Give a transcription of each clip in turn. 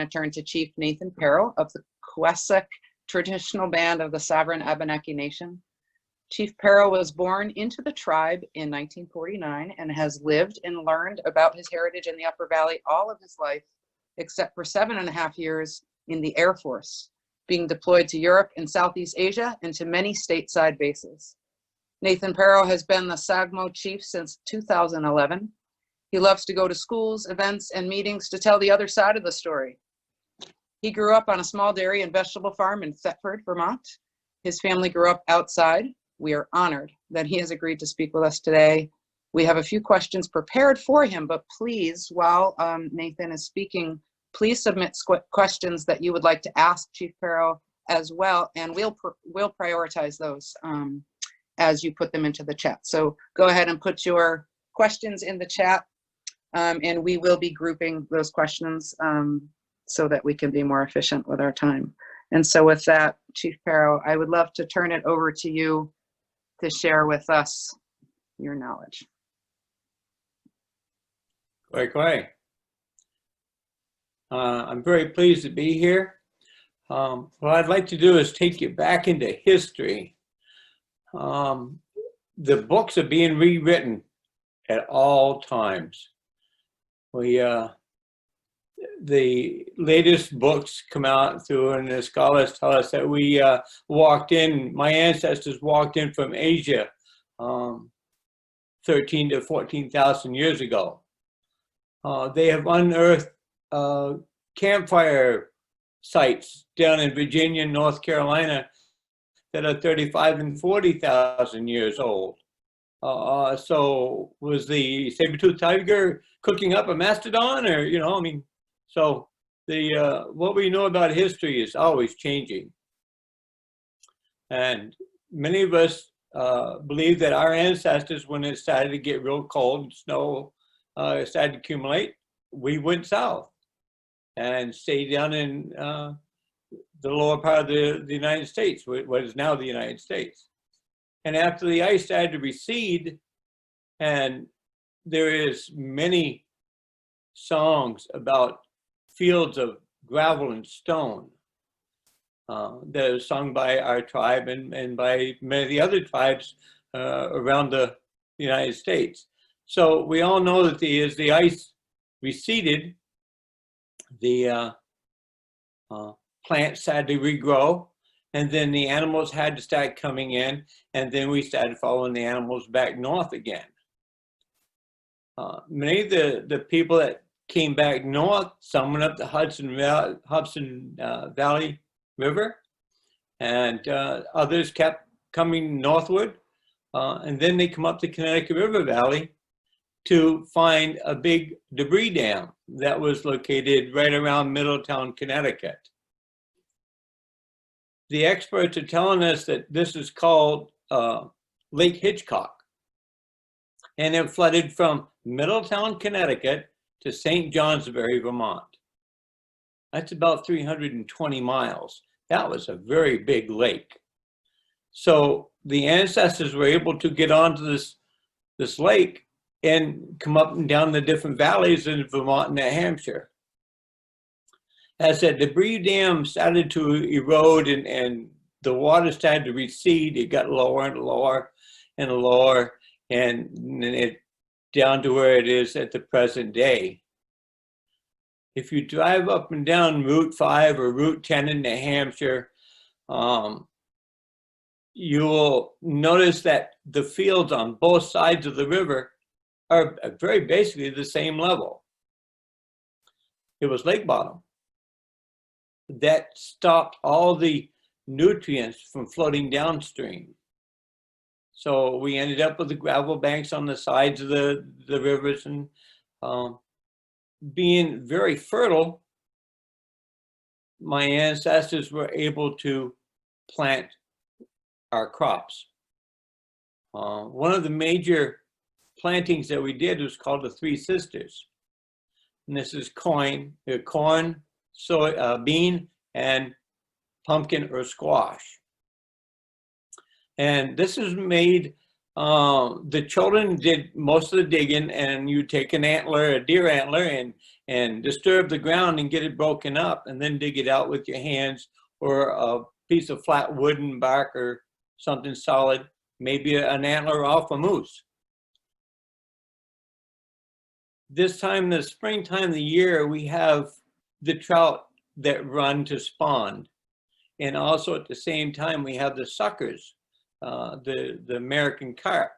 going to turn to Chief Nathan Perro of the Koasek traditional band of the sovereign Abenaki Nation. Chief Perro was born into the tribe in 1949 and has lived and learned about his heritage in the Upper Valley all of his life, except for 7.5 years in the Air Force, being deployed to Europe and Southeast Asia and to many stateside bases. Nathan Perro has been the Sag8mo chief since 2011. He loves to go to schools, events, and meetings to tell the other side of the story. He grew up on a small dairy and vegetable farm in Thetford, Vermont. His family grew up outside. We are honored that he has agreed to speak with us today. We have a few questions prepared for him, but please, while Nathan is speaking, please submit questions that you would like to ask Chief Perro as well, and we'll prioritize those as you put them into the chat. So go ahead and put your questions in the chat, and we will be grouping those questions so that we can be more efficient with our time. And so with that, Chief Perro, I would love to turn it over to you to share with us your knowledge. Quite. I'm very pleased to be here. What I'd like to do is take you back into history. The books are being rewritten at all times. The latest books come out through, and the scholars tell us that we my ancestors walked in from Asia 13 to 14,000 years ago. They have unearthed campfire sites down in Virginia and North Carolina that are 35 and 40,000 years old. So was the saber-toothed tiger cooking up a mastodon, or, so what we know about history is always changing. And many of us believe that our ancestors, when it started to get real cold and snow started to accumulate, we went south and stayed down in the lower part of the United States, what is now the United States. And after the ice started to recede, and there is many songs about fields of gravel and stone that are sung by our tribe and by many of the other tribes around the United States. So we all know that as the ice receded, the plants had to regrow, and then the animals had to start coming in, and then we started following the animals back north again. Many of the people that came back north, some went up the Hudson Valley River, and others kept coming northward, and then they come up the Connecticut River Valley to find a big debris dam that was located right around Middletown, Connecticut. The experts are telling us that this is called Lake Hitchcock, and it flooded from Middletown, Connecticut to St. Johnsbury, Vermont. That's about 320 miles. That was a very big lake. So the ancestors were able to get onto this lake and come up and down the different valleys in Vermont and New Hampshire. As that debris dam started to erode and the water started to recede, it got lower and lower and lower, and it down to where it is at the present day. If you drive up and down Route 5 or Route 10 in New Hampshire, you will notice that the fields on both sides of the river are very basically the same level. It was lake bottom that stopped all the nutrients from floating downstream. So we ended up with the gravel banks on the sides of the rivers, and being very fertile, my ancestors were able to plant our crops. One of the major plantings that we did was called the Three Sisters. And this is corn, soy, bean, and pumpkin or squash. And this is made, the children did most of the digging, and you take an antler, a deer antler, and disturb the ground and get it broken up, and then dig it out with your hands or a piece of flat wooden bark or something solid, maybe an antler off a moose. This time, the springtime of the year, we have the trout that run to spawn. And also at the same time, we have the suckers, the American carp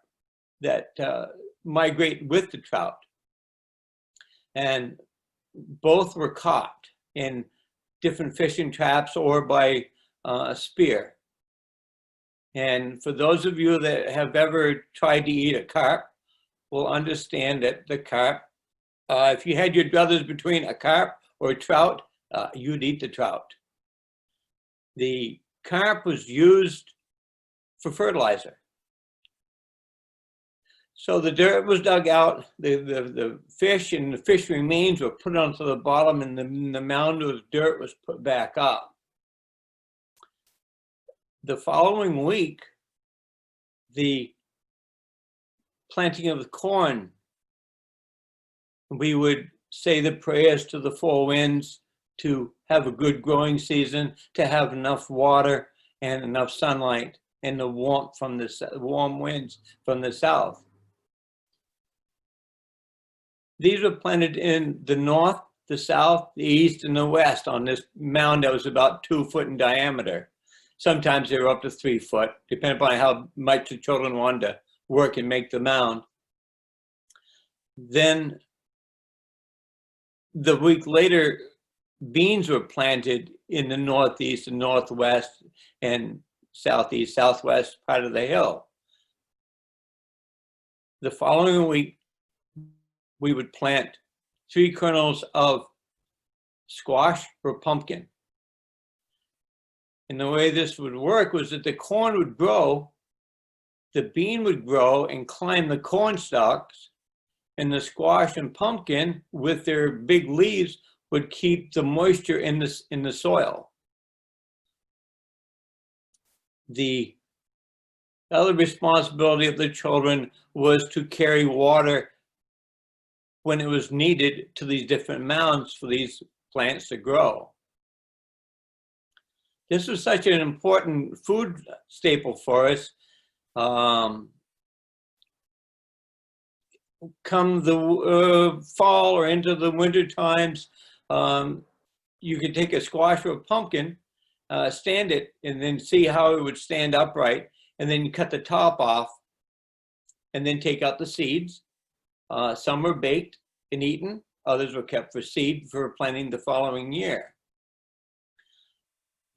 that migrate with the trout. And both were caught in different fishing traps or by spear. And for those of you that have ever tried to eat a carp, will understand that the carp, if you had your druthers between a carp or a trout, you'd eat the trout. The carp was used for fertilizer. So the dirt was dug out, the fish and the fish remains were put onto the bottom, and the mound of dirt was put back up. The following week, the planting of the corn, we would say the prayers to the four winds to have a good growing season, to have enough water and enough sunlight and the warmth from the warm winds from the south. These were planted in the north, the south, the east, and the west on this mound that was about 2 foot in diameter. Sometimes they were up to 3 foot, depending upon how much the children wanted to work and make the mound. Then the week later, beans were planted in the northeast and northwest and southeast, southwest part of the hill. The following week, we would plant 3 kernels of squash or pumpkin. And the way this would work was that the corn would grow, the bean would grow and climb the corn stalks, and the squash and pumpkin with their big leaves would keep the moisture in the soil. The other responsibility of the children was to carry water when it was needed to these different mounds for these plants to grow. This was such an important food staple for us. Come the fall or into the winter times, you could take a squash or a pumpkin, stand it, and then see how it would stand upright, and then you cut the top off, and then take out the seeds. Some were baked and eaten, others were kept for seed for planting the following year.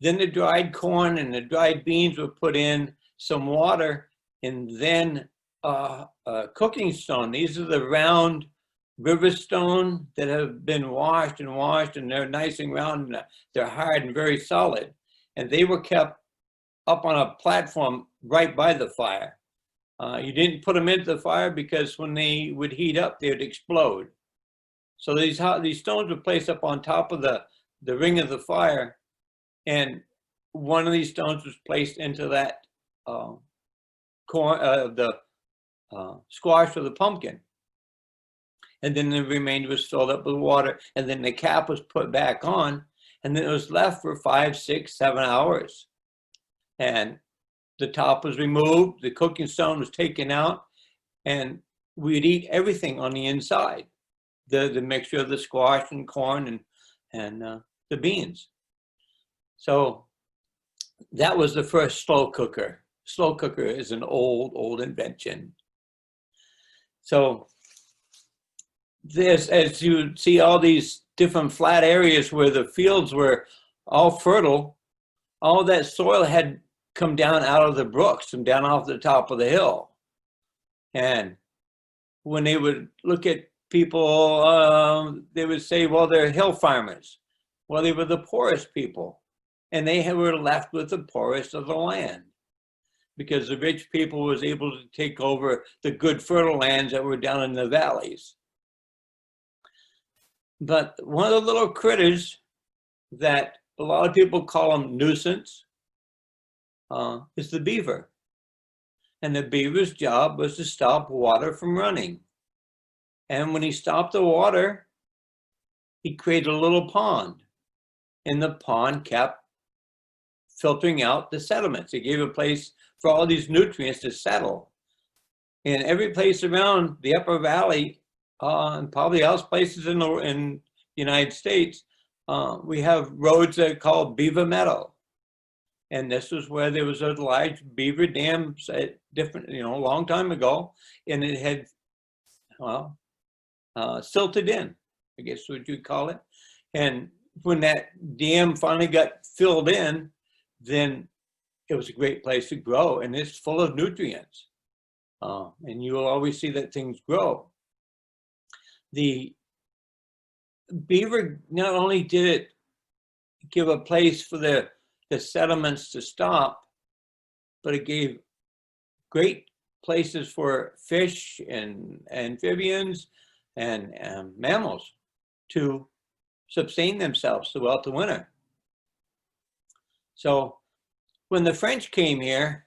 Then the dried corn and the dried beans were put in some water, and then cooking stone. These are the round river stone that have been washed, and they're nice and round, and they're hard and very solid. And they were kept up on a platform right by the fire. You didn't put them into the fire because when they would heat up, they would explode. So these stones were placed up on top of the ring of the fire, and one of these stones was placed into that squash or the pumpkin. And then the remainder was filled up with water, and then the cap was put back on, and then it was left for 5, 6, 7 hours. And the top was removed, the cooking stone was taken out, and we'd eat everything on the inside. The mixture of the squash and corn and the beans. So that was the first slow cooker. Slow cooker is an old invention. So this, as you see all these different flat areas where the fields were all fertile, all that soil had come down out of the brooks and down off the top of the hill. And when they would look at people, they would say, well, they're hill farmers. Well, they were the poorest people, and they were left with the poorest of the land, because the rich people was able to take over the good fertile lands that were down in the valleys. But one of the little critters that a lot of people call them nuisance is the beaver. And the beaver's job was to stop water from running. And when he stopped the water, he created a little pond, and the pond kept filtering out the sediments. It gave a place for all these nutrients to settle. And every place around the Upper Valley, and probably else places in the United States, we have roads that are called Beaver Meadow. And this was where there was a large beaver dam, a long time ago, and it had, well, silted in, I guess what you'd call it. And when that dam finally got filled in, then it was a great place to grow, and it's full of nutrients. And you will always see that things grow. The beaver not only did it give a place for the sediments to stop, but it gave great places for fish and amphibians and mammals to sustain themselves throughout the winter. So when the French came here,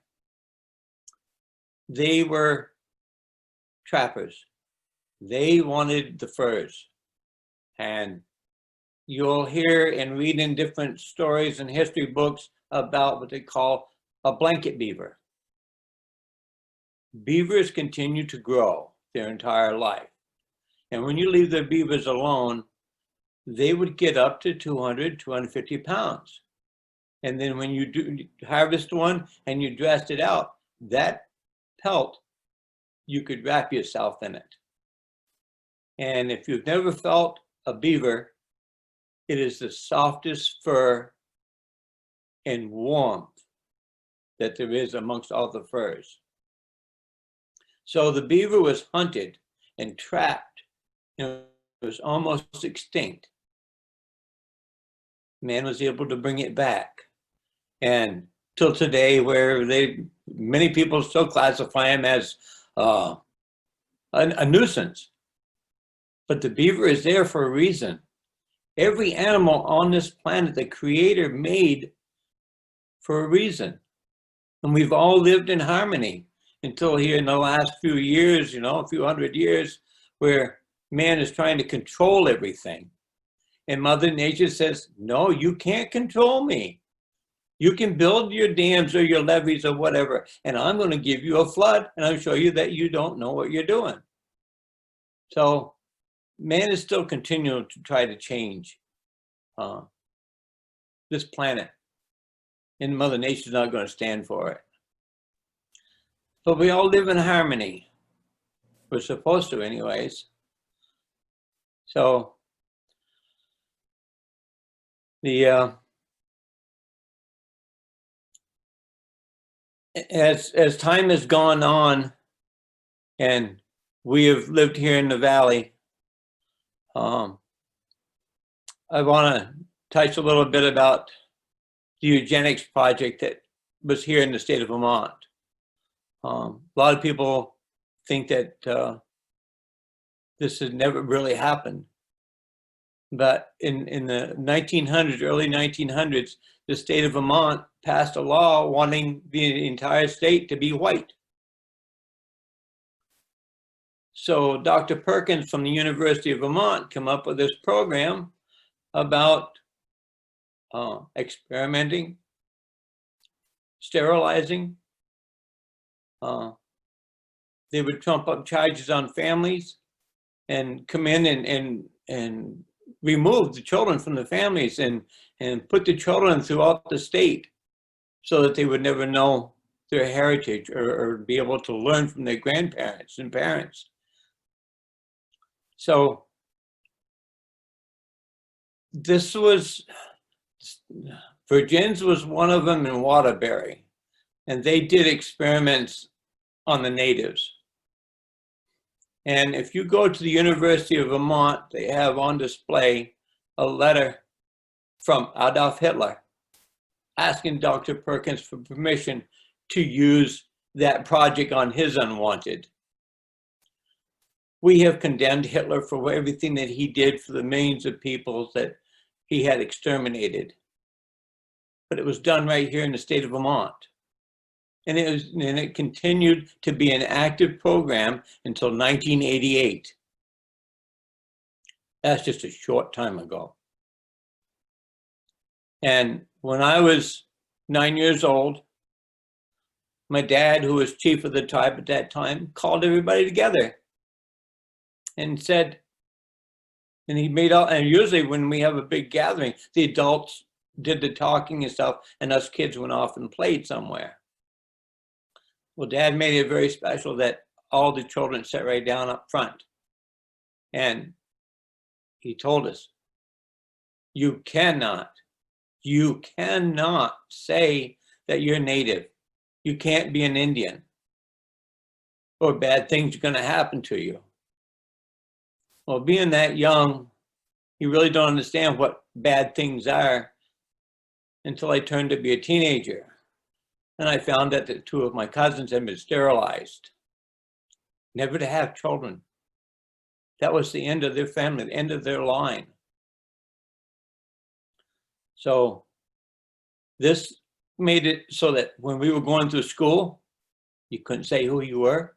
they were trappers. They wanted the furs. And you'll hear and read in different stories and history books about what they call a blanket beaver. Beavers continue to grow their entire life. And when you leave the beavers alone, they would get up to 200, 250 pounds. And then when you do harvest one and you dressed it out, that pelt, you could wrap yourself in it. And if you've never felt a beaver, it is the softest fur and warmth that there is amongst all the furs. So the beaver was hunted and trapped, and it was almost extinct. Man was able to bring it back. And till today, where many people still classify him as a nuisance. But the beaver is there for a reason. Every animal on this planet, the Creator made for a reason. And we've all lived in harmony until here in the last few years, a few hundred years, where man is trying to control everything. And Mother Nature says, no, you can't control me. You can build your dams or your levees or whatever, and I'm going to give you a flood, and I'll show you that you don't know what you're doing. So man is still continuing to try to change this planet, and Mother Nature's not going to stand for it. But we all live in harmony. We're supposed to anyways. So as time has gone on and we have lived here in the valley, I want to touch a little bit about the Eugenics Project that was here in the state of Vermont. A lot of people think that this has never really happened. But in the 1900s, early 1900s, the state of Vermont passed a law wanting the entire state to be white. So Dr. Perkins from the University of Vermont came up with this program about experimenting, sterilizing. They would trump up charges on families and come in and remove the children from the families and put the children throughout the state so that they would never know their heritage or be able to learn from their grandparents and parents. So this was, Virgins was one of them in Waterbury, and they did experiments on the natives. And if you go to the University of Vermont, they have on display a letter from Adolf Hitler asking Dr. Perkins for permission to use that project on his unwanted. We have condemned Hitler for everything that he did for the millions of people that he had exterminated. But it was done right here in the state of Vermont. And it continued to be an active program until 1988. That's just a short time ago. And when I was 9 years old, my dad, who was chief of the tribe at that time, called everybody together and said, and he made out, and usually when we have a big gathering, the adults did the talking and stuff, and us kids went off and played somewhere. Well, Dad made it very special that all the children sat right down up front. And he told us, you cannot say that you're Native. You can't be an Indian, or bad things are going to happen to you. Well, being that young, you really don't understand what bad things are until I turned to be a teenager. And I found that the two of my cousins had been sterilized, never to have children. That was the end of their family, the end of their line. So this made it so that when we were going through school, you couldn't say who you were.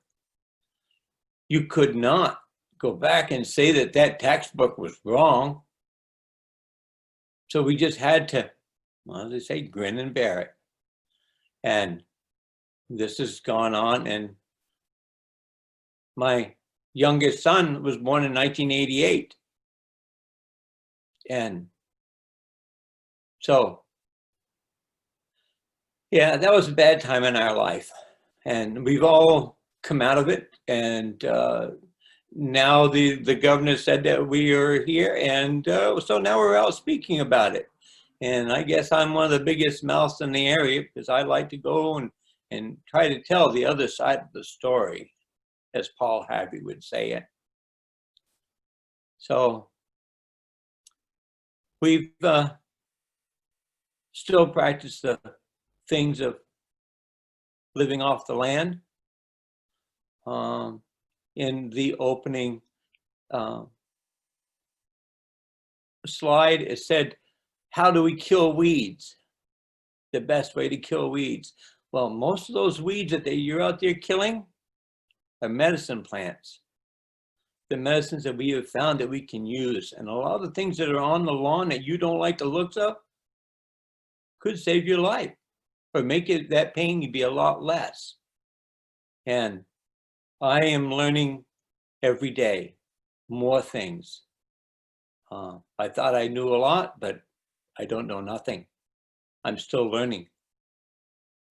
You could not go back and say that that textbook was wrong. So we just had to, well, as they say, grin and bear it. And this has gone on, and my youngest son was born in 1988. And so, yeah, that was a bad time in our life. And we've all come out of it. And now the governor said that we are here. And so now we're out speaking about it. And I guess I'm one of the biggest mouths in the area because I like to go and try to tell the other side of the story, as Paul Harvey would say it. So we've still practiced the things of living off the land. In the opening slide, it said, how do we kill weeds? The best way to kill weeds. Well, most of those weeds that you're out there killing are medicine plants. The medicines that we have found that we can use. And a lot of the things that are on the lawn that you don't like the looks of could save your life or make it that pain be a lot less. And I am learning every day more things. I thought I knew a lot, but I don't know nothing. I'm still learning.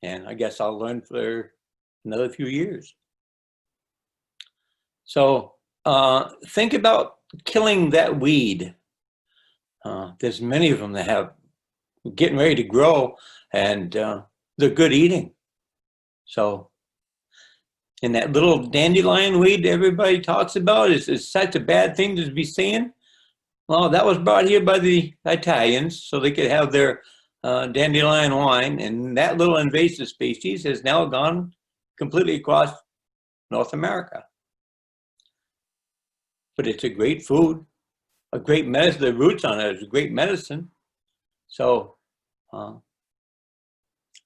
And I guess I'll learn for another few years. So think about killing that weed. There's many of them that have getting ready to grow, and they're good eating. So, and that little dandelion weed everybody talks about is such a bad thing to be seeing. Well, that was brought here by the Italians so they could have their dandelion wine, and that little invasive species has now gone completely across North America. But it's a great food, a great medicine. The roots on it is a great medicine. So,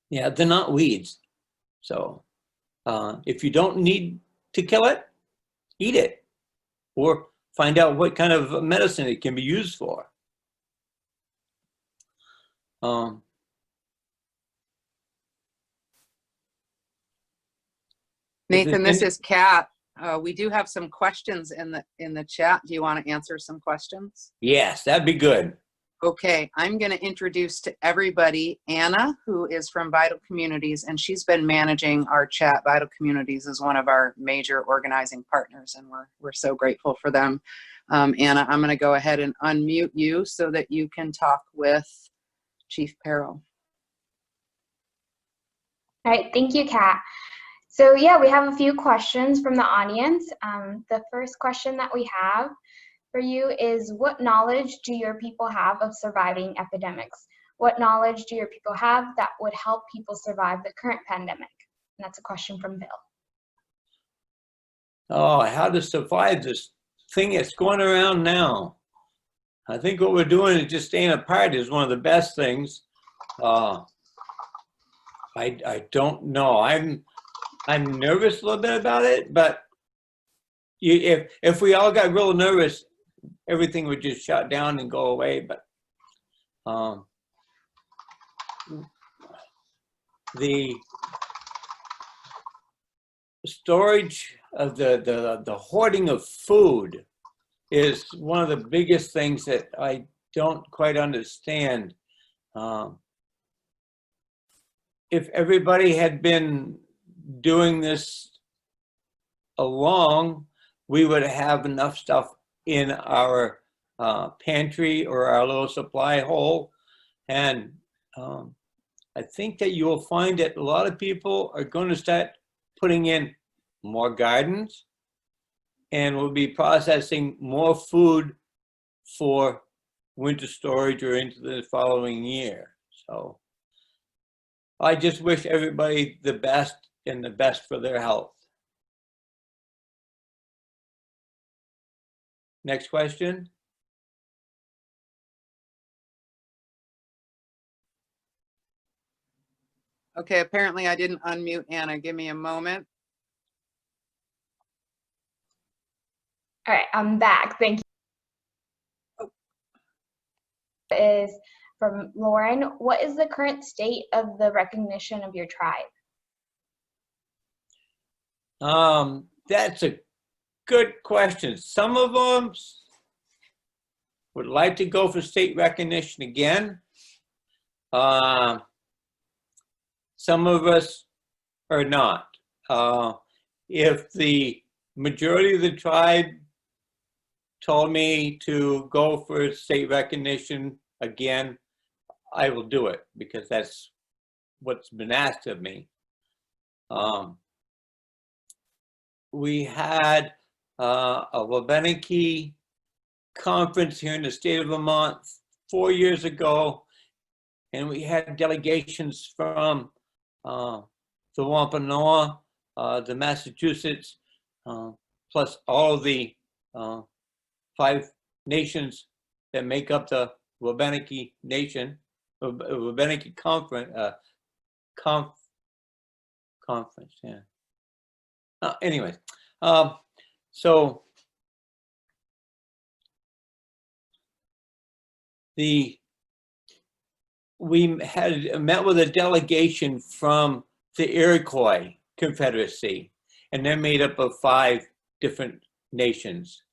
yeah, they're not weeds. So, if you don't need to kill it, eat it, or find out what kind of medicine it can be used for. Nathan, this is Kat. We do have some questions in the chat. Do you want to answer some questions? Yes, that'd be good. Okay, I'm going to introduce to everybody Anna, who is from Vital Communities, and she's been managing our chat. Vital Communities is one of our major organizing partners, and we're so grateful for them. Anna, I'm going to go ahead and unmute you so that you can talk with Chief Perro. All right, thank you, Kat. So yeah, we have a few questions from the audience. The first question that we have for you is, what knowledge do your people have of surviving epidemics? What knowledge do your people have that would help people survive the current pandemic? And that's a question from Bill. Oh, how to survive this thing that's going around now. I think what we're doing is just staying apart is one of the best things. I don't know. I'm nervous a little bit about it, but if we all got real nervous, everything would just shut down and go away. But the storage of the hoarding of food is one of the biggest things that I don't quite understand. If everybody had been doing this along, we would have enough stuff in our pantry or our little supply hole. And I think that you will find that a lot of people are going to start putting in more gardens, and we'll be processing more food for winter storage or into the following year. So I just wish everybody the best and the best for their health. Next question. Okay, apparently I didn't unmute Anna. Give me a moment. All right, I'm back. Thank you. Is from Lauren. What is the current state of the recognition of your tribe? That's a good question. Some of them would like to go for state recognition again. Some of us are not. If the majority of the tribe told me to go for state recognition again, I will do it because that's what's been asked of me. We had a Abenaki conference here in the state of Vermont 4 years ago, and we had delegations from the Wampanoag, the Massachusetts, plus all of the 5 nations that make up the Abenaki Nation, Abenaki conference, conference, yeah. Anyways, so we had met with a delegation from the Iroquois Confederacy, and they're made up of 5 different nations.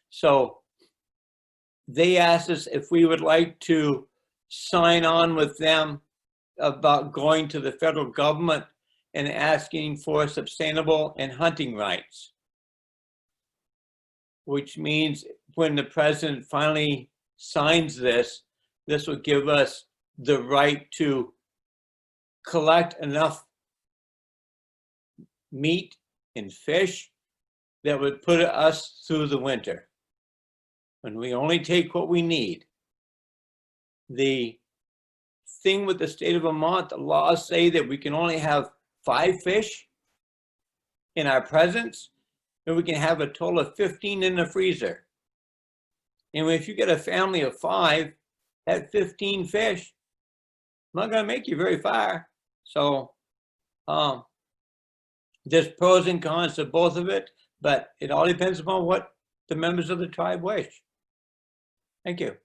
So they asked us if we would like to sign on with them about going to the federal government and asking for sustainable and hunting rights, which means when the president finally signs this, this will give us the right to collect enough meat and fish that would put us through the winter. And we only take what we need. The thing with the state of Vermont, the laws say that we can only have 5 fish in our presence, and we can have a total of 15 in the freezer. And if you get a family of 5, at 15 fish, not going to make you very far. So there's pros and cons to both of it, but it all depends upon what the members of the tribe wish. Thank you.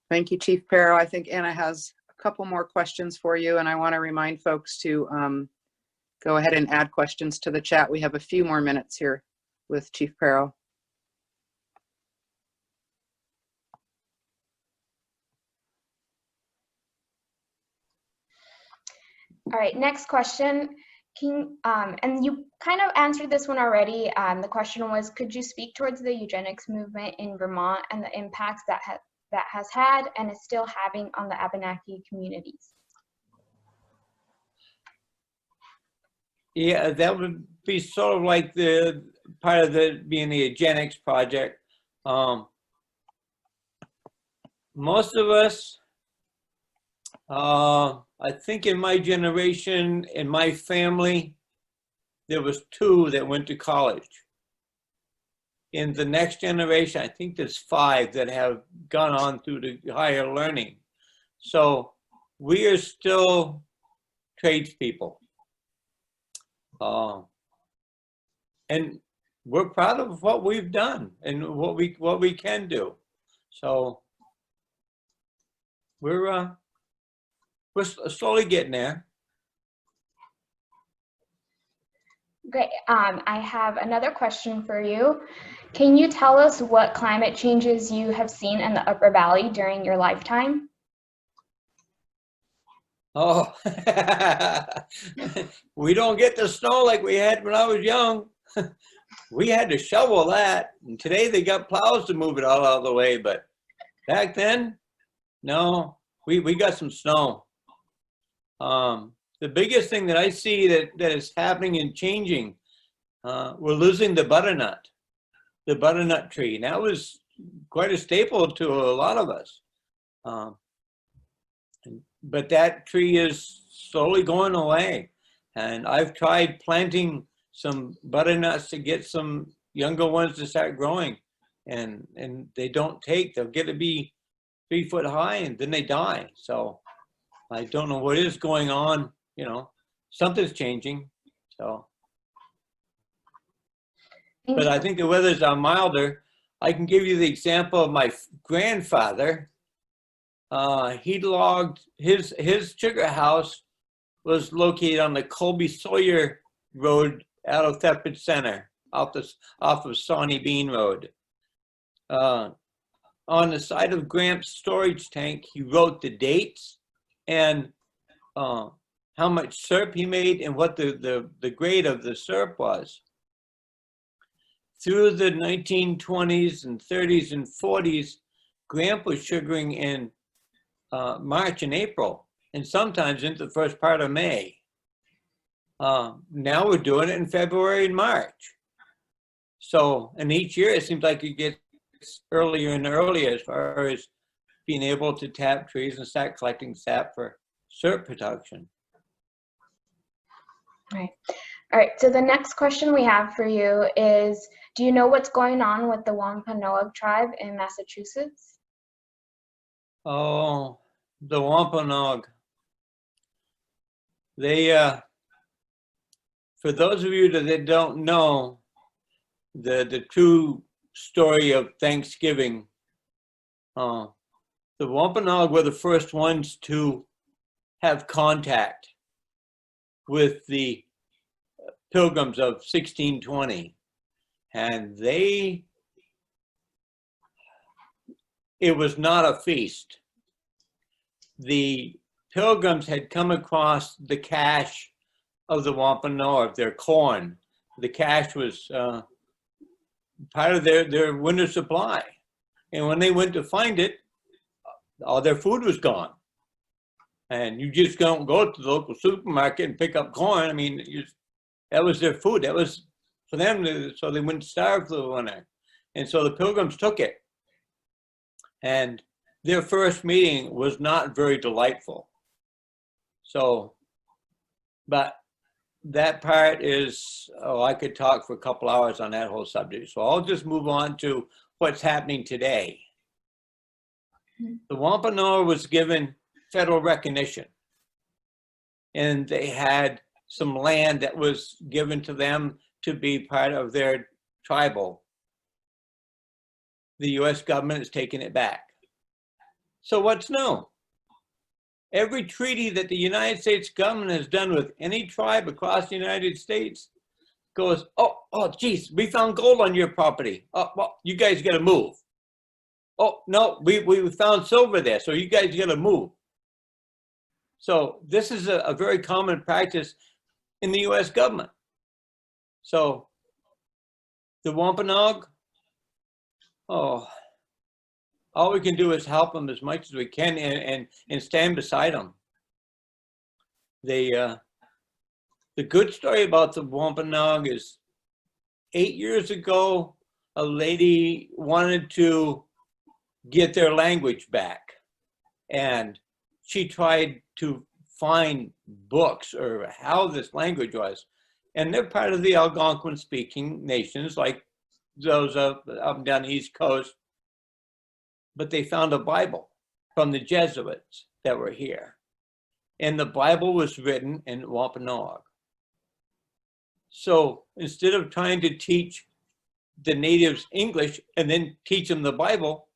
Thank you, Chief Pero. I think Anna has a couple more questions for you, and I want to remind folks to go ahead and add questions to the chat. We have a few more minutes here with Chief Pero. All right, next question. And you kind of answered this one already. The question was, could you speak towards the eugenics movement in Vermont and the impacts that has had and is still having on the Abenaki communities? Yeah, that would be sort of like the part of the being the Eugenics Project. Most of us, I think in my generation, in my family, there was 2 that went to college. In the next generation, I think there's 5 that have gone on through the higher learning. So we are still tradespeople. And we're proud of what we've done and what we can do. So we're slowly getting there. Great. I have another question for you. Can you tell us what climate changes you have seen in the Upper Valley during your lifetime? Oh, we don't get the snow like we had when I was young. We had to shovel that, and today they got plows to move it all out of the way, but back then, no, we got some snow. The biggest thing that I see that is happening and changing, we're losing the butternut tree. And that was quite a staple to a lot of us. But that tree is slowly going away. And I've tried planting some butternuts to get some younger ones to start growing. And they don't take, they'll get to be 3 foot high and then they die. So I don't know what is going on, you know, something's changing, so. But I think the weathers are milder. I can give you the example of my grandfather. He logged, his sugar house was located on the Colby Sawyer Road out of Thetford Center, off of Sawney Bean Road. On the side of Gramps' storage tank, he wrote the dates and how much syrup he made and what the grade of the syrup was. Through the 1920s and 30s and 40s, Gramp was sugaring in March and April, and sometimes into the first part of May. Now we're doing it in February and March. So, and each year it seems like it gets earlier and earlier as far as being able to tap trees and start collecting sap for syrup production. Right. All right, so the next question we have for you is, do you know what's going on with the Wampanoag tribe in Massachusetts? Oh, the Wampanoag. They, for those of you that don't know the true story of Thanksgiving, the Wampanoag were the first ones to have contact with the Pilgrims of 1620. And it was not a feast. The Pilgrims had come across the cache of the Wampanoag, their corn. The cache was part of their winter supply. And when they went to find it, all their food was gone. And you just don't go to the local supermarket and pick up corn. I mean, that was their food. That was for them, so they wouldn't starve for the winter. And so the Pilgrims took it. And their first meeting was not very delightful. So, but that part is, oh, I could talk for a couple hours on that whole subject. So I'll just move on to what's happening today. The Wampanoag was given federal recognition, and they had some land that was given to them to be part of their tribal. The US government has taken it back. So what's new? Every treaty that the United States government has done with any tribe across the United States goes, oh, geez, we found gold on your property. Oh, well, you guys got to move. Oh, no, we found silver there, so you guys got to move. So this is a very common practice in the US government. So the Wampanoag, oh, all we can do is help them as much as we can and stand beside them. The good story about the Wampanoag is 8 years ago, a lady wanted to get their language back. And she tried to find books or how this language was. And they're part of the Algonquin speaking nations like those up and down the East Coast. But they found a Bible from the Jesuits that were here. and the Bible was written in Wampanoag. So instead of trying to teach the natives English and then teach them the Bible,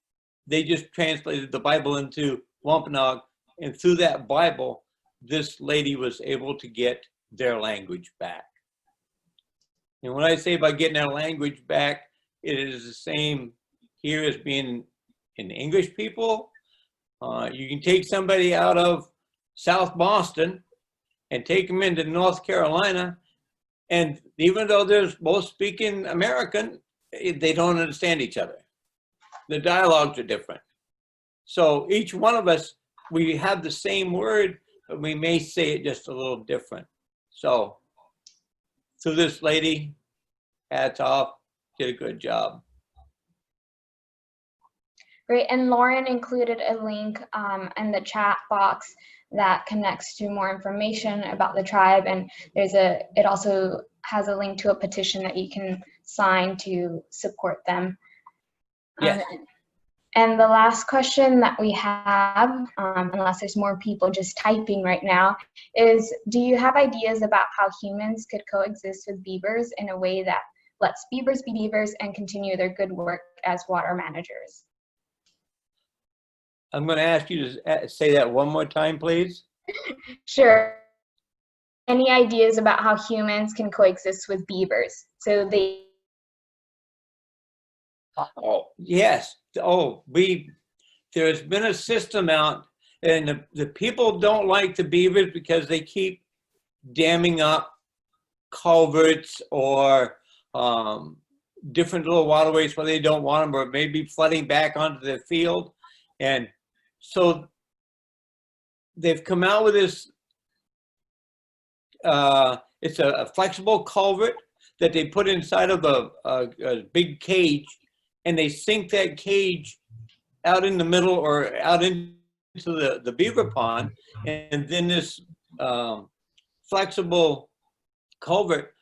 they just translated the Bible into Wampanoag, and through that Bible, this lady was able to get their language back. And when I say about getting our language back, it is the same here as being in English people. You can take somebody out of South Boston and take them into North Carolina, and even though they're both speaking American, they don't understand each other. The dialogues are different. So each one of us, we have the same word, but we may say it just a little different. So to this lady, hats off, did a good job. Great, and Lauren included a link in the chat box that connects to more information about the tribe, and it also has a link to a petition that you can sign to support them. Yes. And the last question that we have, unless there's more people just typing right now, is do you have ideas about how humans could coexist with beavers in a way that lets beavers be beavers and continue their good work as water managers? I'm going to ask you to say that one more time, please. Sure. Any ideas about how humans can coexist with beavers? So they... Oh, yes. Oh, there's been a system out, and the people don't like the beavers because they keep damming up culverts or different little waterways where they don't want them, or maybe flooding back onto their field. And so they've come out with this, it's a flexible culvert that they put inside of a big cage, and they sink that cage out in the middle or out into the beaver pond. And then this flexible culvert,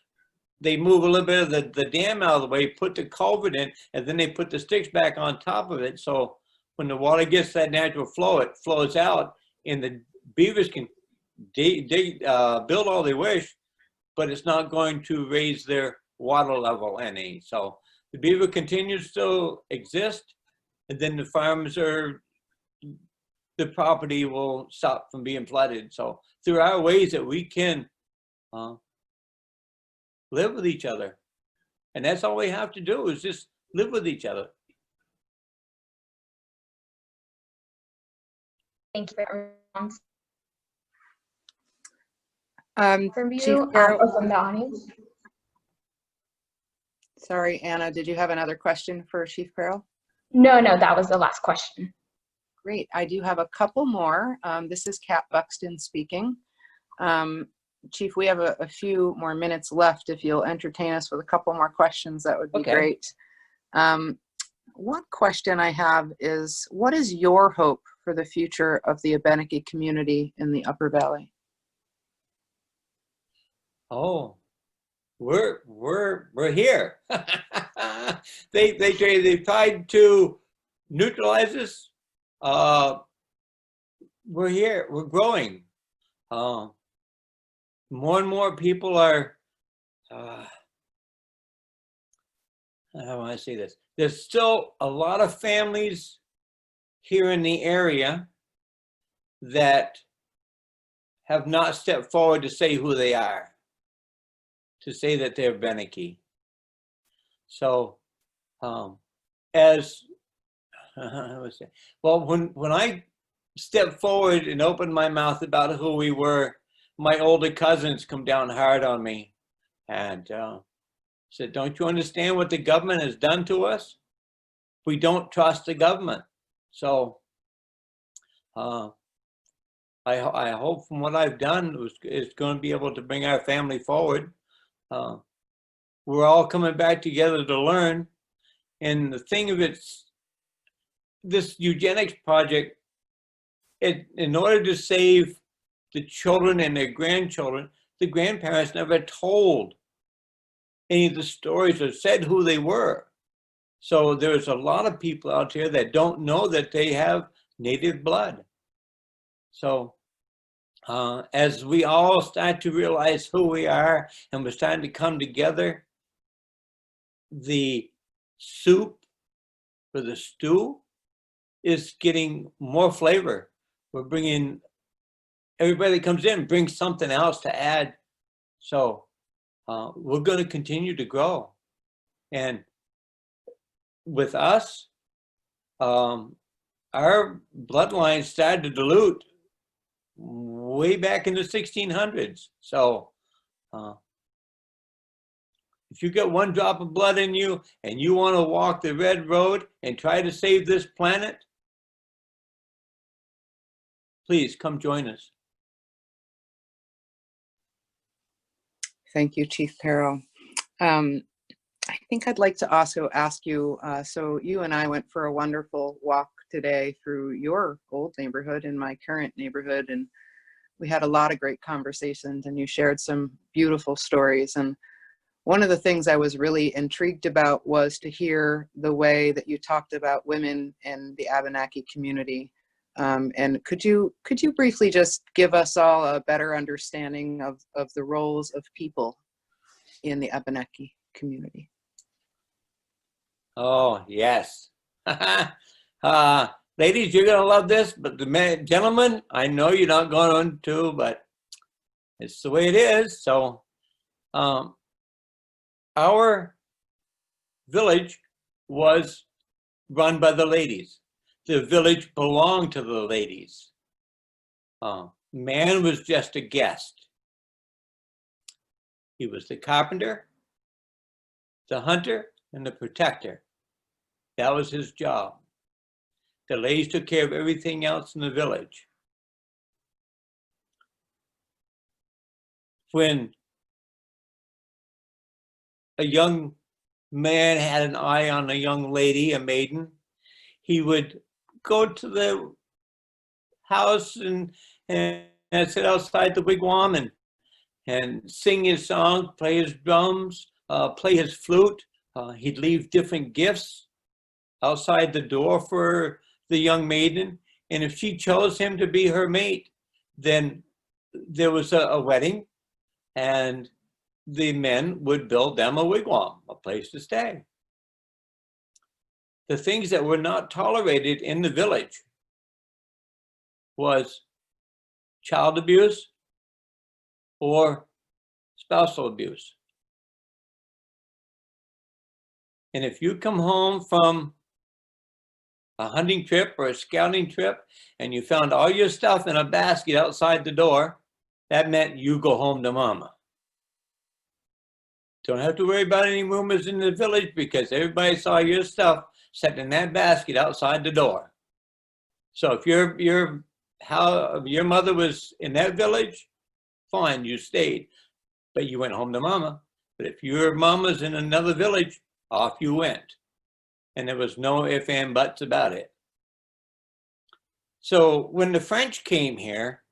they move a little bit of the dam out of the way, put the culvert in, and then they put the sticks back on top of it. So when the water gets that natural flow, it flows out, and the beavers can build all they wish, but it's not going to raise their water level any. So the beaver continues to exist, and then the farms the property will stop from being flooded. So there are ways that we can live with each other. And that's all we have to do, is just live with each other. Thank you for everyone's from Chief you Carroll, or from the audience. sorry, Anna, did you have another question for Chief Carroll? No, that was the last question. Great, I do have a couple more. This is Kat Buxton speaking. Chief, we have a few more minutes left. If you'll entertain us with a couple more questions, that would be great. One question I have is, what is your hope for the future of the Abenaki community in the Upper Valley? Oh, we're here. They tried to neutralize us. We're here. We're growing. More and more people are. I don't want to say this. There's still a lot of families here in the area that have not stepped forward to say who they are, to say that they're Abenaki. So, when I stepped forward and opened my mouth about who we were, my older cousins come down hard on me and said, "Don't you understand what the government has done to us? We don't trust the government." So I hope from what I've done is going to be able to bring our family forward. We're all coming back together to learn. And the thing of it's, this Eugenics Project, in order to save the children and their grandchildren, the grandparents never told any of the stories or said who they were. So there's a lot of people out here that don't know that they have native blood. So as we all start to realize who we are and we're starting to come together, the soup for the stew is getting more flavor. We're bringing, everybody that comes in brings something else to add. So we're going to continue to grow. And with us, our bloodline started to dilute way back in the 1600s. So if you get one drop of blood in you and you want to walk the red road and try to save this planet, please come join us. Thank you, Chief Perro. I think I'd like to also ask you, so you and I went for a wonderful walk today through your old neighborhood and my current neighborhood, and we had a lot of great conversations, and you shared some beautiful stories. And one of the things I was really intrigued about was to hear the way that you talked about women in the Abenaki community. And could you briefly just give us all a better understanding of the roles of people in the Abenaki community? Oh, yes. Ladies, you're going to love this, but the gentlemen, I know you're not going to, but it's the way it is. So our village was run by the ladies. The village belonged to the ladies. Man was just a guest. He was the carpenter, the hunter, and the protector. That was his job. The ladies took care of everything else in the village. When a young man had an eye on a young lady, a maiden, he would go to the house and sit outside the wigwam and sing his song, play his drums, play his flute. He'd leave different gifts outside the door for the young maiden. And if she chose him to be her mate, then there was a wedding, and the men would build them a wigwam, a place to stay. The things that were not tolerated in the village was child abuse or spousal abuse. And if you come home from a hunting trip or a scouting trip and you found all your stuff in a basket outside the door, that meant you go home to mama. Don't have to worry about any rumors in the village because everybody saw your stuff set in that basket outside the door. So if your mother was in that village, fine, you stayed, but you went home to mama. But if your mama's in another village, off you went. And there was no ifs and buts about it. So when the French came here,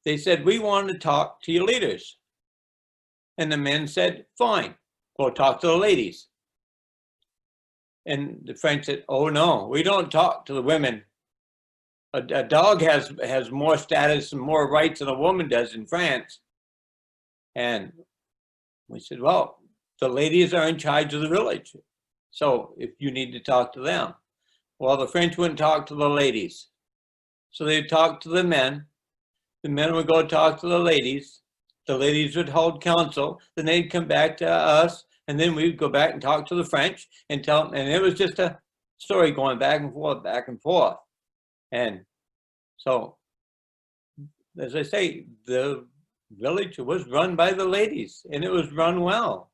they said, we want to talk to your leaders. And the men said, fine, go talk to the ladies. And the French said, oh no, we don't talk to the women. A dog has more status and more rights than a woman does in France. And we said, well, the ladies are in charge of the village. So if you need to talk to them. Well, the French wouldn't talk to the ladies. So they'd talk to the men. The men would go talk to the ladies. The ladies would hold council. Then they'd come back to us. And then we'd go back and talk to the French and tell them. And it was just a story going back and forth, back and forth. And so, as I say, the village was run by the ladies, and it was run well.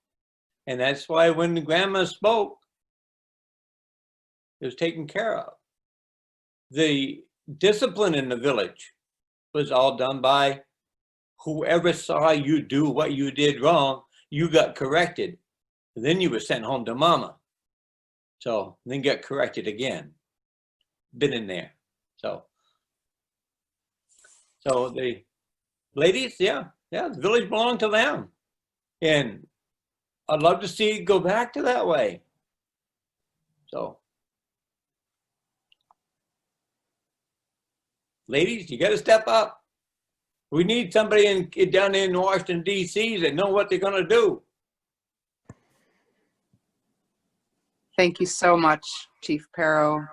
And that's why when the grandma spoke, it was taken care of. The discipline in the village was all done by whoever saw you do what you did wrong, you got corrected. And then you were sent home to mama. So then get corrected again. Been in there. So the ladies, yeah, the village belonged to them. And I'd love to see it go back to that way. So. Ladies, you got to step up. We need somebody down in Washington, D.C. that know what they're going to do. Thank you so much, Chief Pero.